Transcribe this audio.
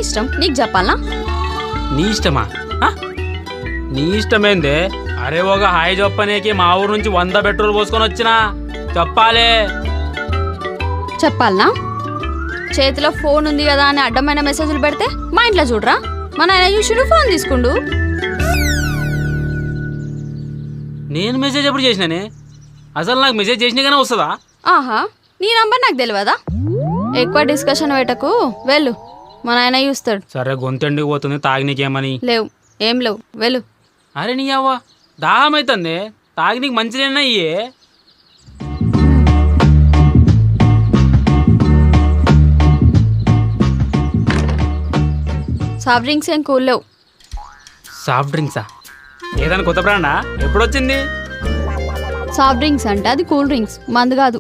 ఇష్టం, నీకు చెప్పాలా? నీ ఇష్టమా? నీ ఇష్టమేందే? అరే ఒక హాయ్ చెప్పనీకి మా ఊరు నుంచి 100 పెట్రోల్ పోసుకొని వచ్చినా, చెప్పాలే. చెప్పాలనా? చేతిలో ఫోన్ ఉంది కదా అని అడ్డమైన మెసేజ్లు పెడితే మా ఇంట్లో చూడరా? మా నాయన చూసుడు ఫోన్ తీసుకుండు. నేను మెసేజ్ ఎప్పుడు చేసినానే? అసలు నాకు మెసేజ్ చేసినాగానే వస్తుందా? ఆహా, నీ నంబర్ నాకు తెలియదా? ఎక్కువ డిస్కషన్ పెట్టకు, వెళ్ళు, మా నాయన చూస్తాడు. సరే గొంతెండుకు పోతుంది, తాగినీకేమని? లేవు, ఏం లేవు, వెళ్ళు. అరే నీ అవ్వ దాహం అవుతుంది, తాగినీకి మంచిదేనా ఇయ్యే? సాఫ్ట్ డ్రింక్స్ ఏం కూల్ లేవు. సాఫ్ట్ డ్రింక్సా? ఏదైనా కొత్త బ్రాండా? ఎప్పుడొచ్చింది? సాఫ్ట్ డ్రింక్స్ అంటే అది కూల్ డ్రింక్స్, మందు కాదు.